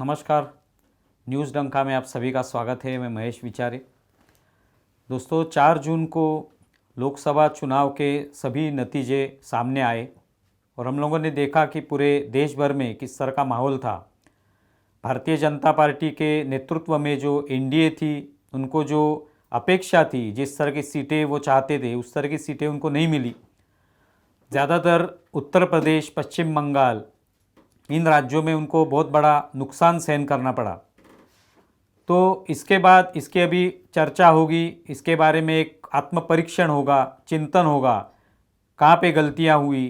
नमस्कार। न्यूज़ डंका में आप सभी का स्वागत है। मैं महेश विचारे। दोस्तों, 4 जून को लोकसभा चुनाव के सभी नतीजे सामने आए और हम लोगों ने देखा कि पूरे देश भर में किस तरह का माहौल था। भारतीय जनता पार्टी के नेतृत्व में जो एनडीए थी, उनको जो अपेक्षा थी, जिस तरह की सीटें वो चाहते थे, उस तरह की सीटें उनको नहीं मिली। ज़्यादातर उत्तर प्रदेश, पश्चिम बंगाल, इन राज्यों में उनको बहुत बड़ा नुकसान सहन करना पड़ा। तो इसके बाद इसकी अभी चर्चा होगी, इसके बारे में एक आत्मपरीक्षण होगा, चिंतन होगा, कहाँ पे गलतियाँ हुई,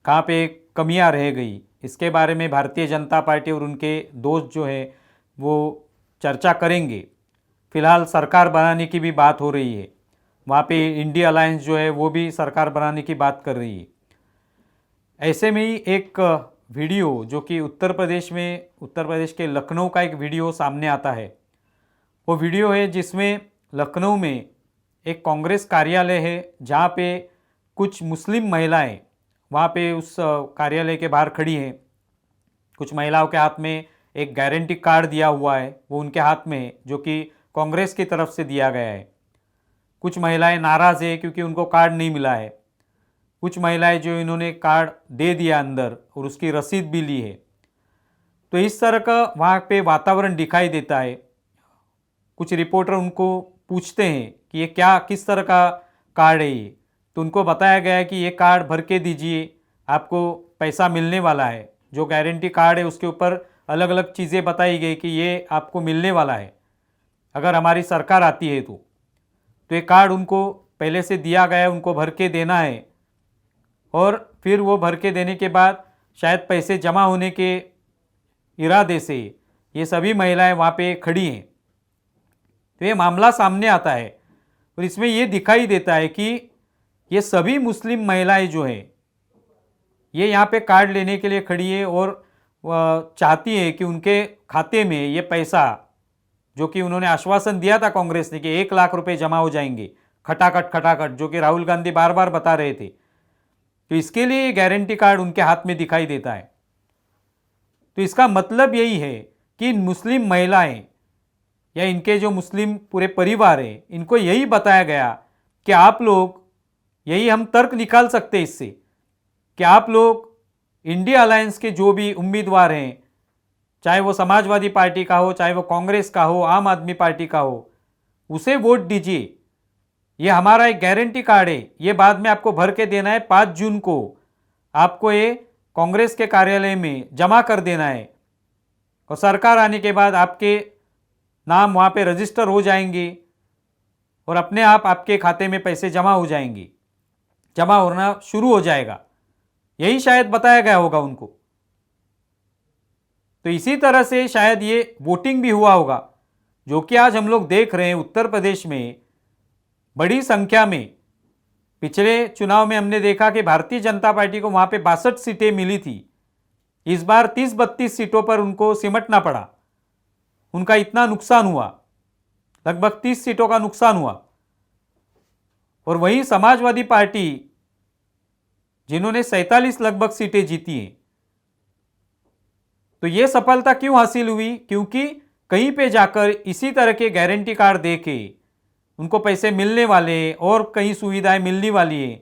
कहाँ पे कमियाँ रह गई। इसके बारे में भारतीय जनता पार्टी और उनके दोस्त जो है वो चर्चा करेंगे। फिलहाल सरकार बनाने की भी बात हो रही है, वहाँ पे इंडिया अलायंस जो है वो भी सरकार बनाने की बात कर रही है। ऐसे में ही एक वीडियो जो कि उत्तर प्रदेश के लखनऊ का एक वीडियो सामने आता है। वो वीडियो है जिसमें लखनऊ में एक कांग्रेस कार्यालय है, जहाँ पे कुछ मुस्लिम महिलाएं वहाँ पे उस कार्यालय के बाहर खड़ी हैं। कुछ महिलाओं के हाथ में एक गारंटी कार्ड दिया हुआ है, वो उनके हाथ में है, जो कि कांग्रेस की तरफ से दिया गया है। कुछ महिलाएं नाराज़ है क्योंकि उनको कार्ड नहीं मिला है। कुछ महिलाएं जो इन्होंने कार्ड दे दिया अंदर और उसकी रसीद भी ली है। तो इस तरह का वहाँ पे वातावरण दिखाई देता है। कुछ रिपोर्टर उनको पूछते हैं कि ये क्या, किस तरह का कार्ड है ये। तो उनको बताया गया है कि ये कार्ड भर के दीजिए, आपको पैसा मिलने वाला है। जो गारंटी कार्ड है उसके ऊपर अलग अलग चीज़ें बताई गई कि ये आपको मिलने वाला है अगर हमारी सरकार आती है। तो ये कार्ड उनको पहले से दिया गया है, उनको भर के देना है और फिर वो भर के देने के बाद शायद पैसे जमा होने के इरादे से ये सभी महिलाएं वहाँ पे खड़ी हैं। तो ये मामला सामने आता है और इसमें ये दिखाई देता है कि ये सभी मुस्लिम महिलाएं जो हैं ये यहाँ पे कार्ड लेने के लिए खड़ी है और चाहती है कि उनके खाते में ये पैसा, जो कि उन्होंने आश्वासन दिया था कांग्रेस ने कि 1 लाख रुपए जमा हो जाएंगे खटाखट खटाखट, जो कि राहुल गांधी बार बार बता रहे थे, तो इसके लिए गारंटी कार्ड उनके हाथ में दिखाई देता है। तो इसका मतलब यही है कि मुस्लिम महिलाएं या इनके जो मुस्लिम पूरे परिवार है, इनको यही बताया गया कि आप लोग, यही हम तर्क निकाल सकते हैं इससे, कि आप लोग इंडिया अलायंस के जो भी उम्मीदवार हैं, चाहे वो समाजवादी पार्टी का हो, चाहे वो कांग्रेस का हो, आम आदमी पार्टी का हो, उसे वोट दीजिए। ये हमारा एक गारंटी कार्ड है, ये बाद में आपको भर के देना है। 5 जून को आपको ये कांग्रेस के कार्यालय में जमा कर देना है और सरकार आने के बाद आपके नाम वहाँ पे रजिस्टर हो जाएंगे और अपने आप आपके खाते में पैसे जमा हो जाएंगे, जमा होना शुरू हो जाएगा। यही शायद बताया गया होगा उनको। तो इसी तरह से शायद ये वोटिंग भी हुआ होगा, जो कि आज हम लोग देख रहे हैं उत्तर प्रदेश में बड़ी संख्या में। पिछले चुनाव में हमने देखा कि भारतीय जनता पार्टी को वहां पे 62 सीटें मिली थी। इस बार 30-32 सीटों पर उनको सिमटना पड़ा। उनका इतना नुकसान हुआ, लगभग 30 सीटों का नुकसान हुआ। और वहीं समाजवादी पार्टी, जिन्होंने 47 लगभग सीटें जीती हैं, तो यह सफलता क्यों हासिल हुई? क्योंकि कहीं पे जाकर इसी तरह के गारंटी कार्ड देके उनको पैसे मिलने वाले और कई सुविधाएं मिलने वाली है।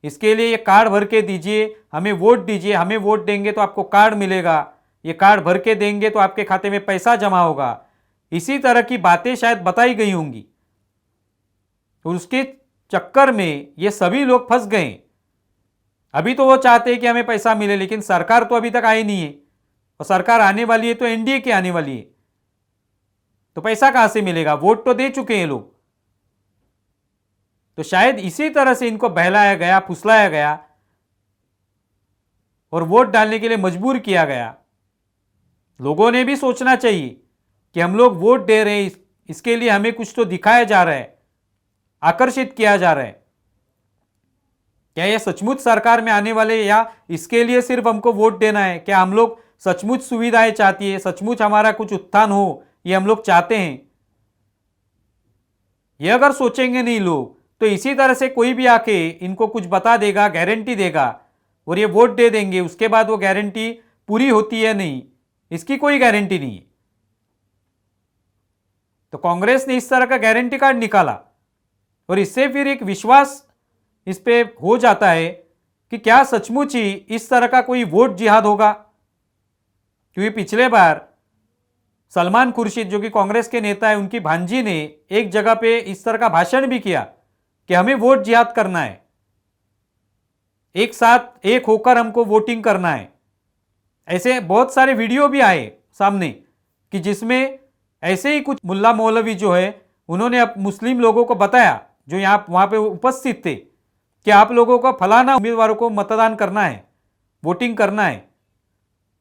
इसके लिए ये कार्ड भर के दीजिए, हमें वोट दीजिए, हमें वोट देंगे तो आपको कार्ड मिलेगा, ये कार्ड भर के देंगे तो आपके खाते में पैसा जमा होगा। इसी तरह की बातें शायद बताई गई होंगी और उसके चक्कर में ये सभी लोग फंस गए। अभी तो वो चाहते हैं कि हमें पैसा मिले, लेकिन सरकार तो अभी तक आई नहीं है और सरकार आने वाली है तो एनडीए की आने वाली है, तो पैसा कहां से मिलेगा? वोट तो दे चुके हैं लोग। तो शायद इसी तरह से इनको बहलाया गया, फुसलाया गया और वोट डालने के लिए मजबूर किया गया। लोगों ने भी सोचना चाहिए कि हम लोग वोट दे रहे हैं, इसके लिए हमें कुछ तो दिखाया जा रहा है, आकर्षित किया जा रहा है। क्या ये सचमुच सरकार में आने वाले, या इसके लिए सिर्फ हमको वोट देना है? क्या हम लोग सचमुच सुविधाएं चाहती है, सचमुच हमारा कुछ उत्थान हो, ये हम लोग चाहते हैं? ये अगर सोचेंगे नहीं लोग, तो इसी तरह से कोई भी आके इनको कुछ बता देगा, गारंटी देगा और ये वोट दे देंगे। उसके बाद वो गारंटी पूरी होती है नहीं, इसकी कोई गारंटी नहीं है। तो कांग्रेस ने इस तरह का गारंटी कार्ड निकाला और इससे फिर एक विश्वास इस पे हो जाता है कि क्या सचमुच ही इस तरह का कोई वोट जिहाद होगा। क्योंकि पिछले बार सलमान खुर्शीद जो कि कांग्रेस के नेता है, उनकी भांजी ने एक जगह पे इस तरह का भाषण भी किया कि हमें वोट जिहाद करना है, एक साथ एक होकर हमको वोटिंग करना है। ऐसे बहुत सारे वीडियो भी आए सामने कि जिसमें ऐसे ही कुछ मुल्ला मौलवी जो है उन्होंने अब मुस्लिम लोगों को बताया जो यहाँ वहां पे उपस्थित थे कि आप लोगों को फलाना उम्मीदवारों को मतदान करना है, वोटिंग करना है,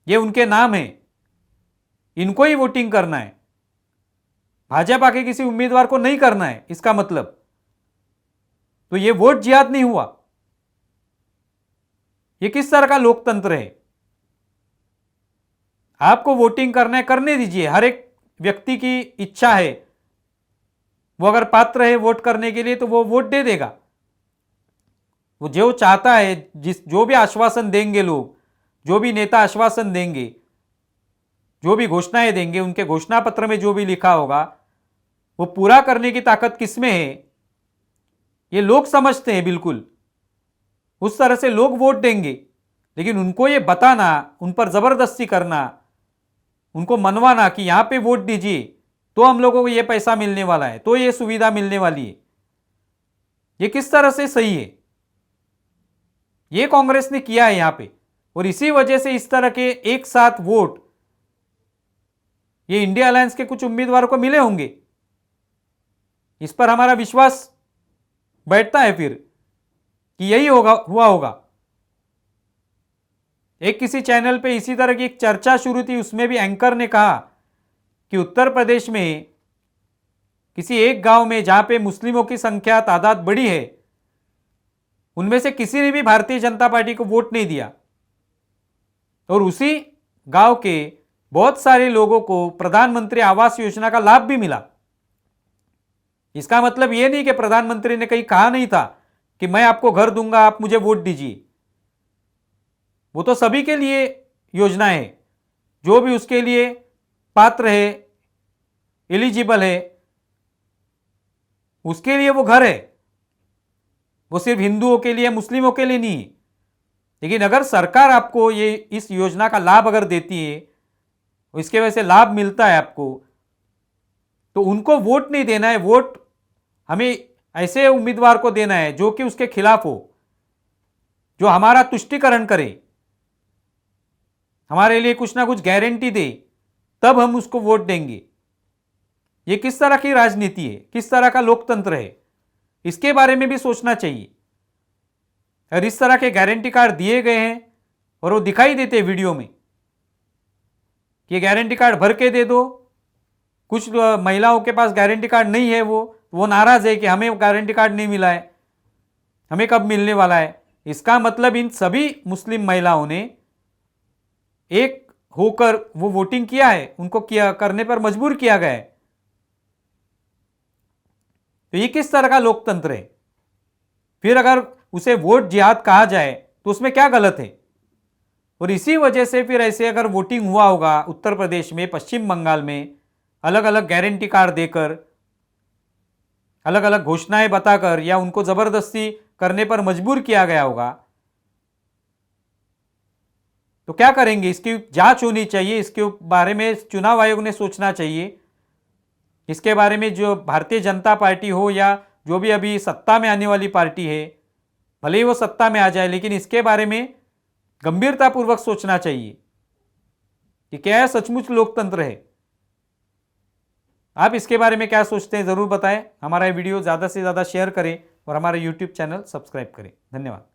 ये उनके नाम है, इनको ही वोटिंग करना है, भाजपा के किसी उम्मीदवार को नहीं करना है। इसका मतलब तो ये वोट जिहाद नहीं हुआ। ये किस तरह का लोकतंत्र है? आपको वोटिंग करना है, करने दीजिए, हर एक व्यक्ति की इच्छा है, वो अगर पात्र है वोट करने के लिए तो वो वोट दे देगा। वो जो चाहता है, जो भी आश्वासन देंगे लोग, जो भी नेता आश्वासन देंगे, जो भी घोषणाएं देंगे, उनके घोषणा पत्र में जो भी लिखा होगा वो पूरा करने की ताकत किसमें है, ये लोग समझते हैं बिल्कुल। उस तरह से लोग वोट देंगे, लेकिन उनको ये बताना, उन पर जबरदस्ती करना, उनको मनवाना कि यहां पे वोट दीजिए तो हम लोगों को ये पैसा मिलने वाला है, तो ये सुविधा मिलने वाली है, ये किस तरह से सही है? ये कांग्रेस ने किया है यहां पे। और इसी वजह से इस तरह के एक साथ वोट ये इंडिया अलायंस के कुछ उम्मीदवारों को मिले होंगे। इस पर हमारा विश्वास बैठता है फिर कि यही हुआ होगा। एक किसी चैनल पे इसी तरह की एक चर्चा शुरू थी, उसमें भी एंकर ने कहा कि उत्तर प्रदेश में किसी एक गांव में जहां पे मुस्लिमों की संख्या तादाद बड़ी है, उनमें से किसी ने भी भारतीय जनता पार्टी को वोट नहीं दिया और उसी गांव के बहुत सारे लोगों को प्रधानमंत्री आवास योजना का लाभ भी मिला। इसका मतलब यह नहीं कि प्रधानमंत्री ने कहीं कहा नहीं था कि मैं आपको घर दूंगा, आप मुझे वोट दीजिए। वो तो सभी के लिए योजना है, जो भी उसके लिए पात्र है, एलिजिबल है, उसके लिए वो घर है। वो सिर्फ हिंदुओं के लिए, मुस्लिमों के लिए नहीं। लेकिन अगर सरकार आपको ये इस योजना का लाभ अगर देती है, इसके वजह से लाभ मिलता है आपको, तो उनको वोट नहीं देना है। वोट हमें ऐसे उम्मीदवार को देना है जो कि उसके खिलाफ हो, जो हमारा तुष्टीकरण करे, हमारे लिए कुछ ना कुछ गारंटी दे, तब हम उसको वोट देंगे। ये किस तरह की राजनीति है, किस तरह का लोकतंत्र है, इसके बारे में भी सोचना चाहिए। और इस तरह के गारंटी कार्ड दिए गए हैं और वो दिखाई देते वीडियो में कि गारंटी कार्ड भर के दे दो। कुछ महिलाओं के पास गारंटी कार्ड नहीं है, वो नाराज है कि हमें गारंटी कार्ड नहीं मिला है, हमें कब मिलने वाला है। इसका मतलब इन सभी मुस्लिम महिलाओं ने एक होकर वो वोटिंग किया है, उनको किया करने पर मजबूर किया गया है। तो ये किस तरह का लोकतंत्र है? फिर अगर उसे वोट जिहाद कहा जाए तो उसमें क्या गलत है? और इसी वजह से फिर ऐसे अगर वोटिंग हुआ होगा उत्तर प्रदेश में, पश्चिम बंगाल में, अलग अलग गारंटी कार्ड देकर, अलग अलग घोषणाएं बताकर या उनको जबरदस्ती करने पर मजबूर किया गया होगा, तो क्या करेंगे? इसकी जांच होनी चाहिए। इसके बारे में चुनाव आयोग ने सोचना चाहिए। इसके बारे में जो भारतीय जनता पार्टी हो या जो भी अभी सत्ता में आने वाली पार्टी है, भले ही वो सत्ता में आ जाए, लेकिन इसके बारे में गंभीरतापूर्वक सोचना चाहिए कि क्या सचमुच लोकतंत्र है। आप इसके बारे में क्या सोचते हैं, जरूर बताएं। हमारा वीडियो ज़्यादा से ज़्यादा शेयर करें और हमारा YouTube चैनल सब्सक्राइब करें। धन्यवाद।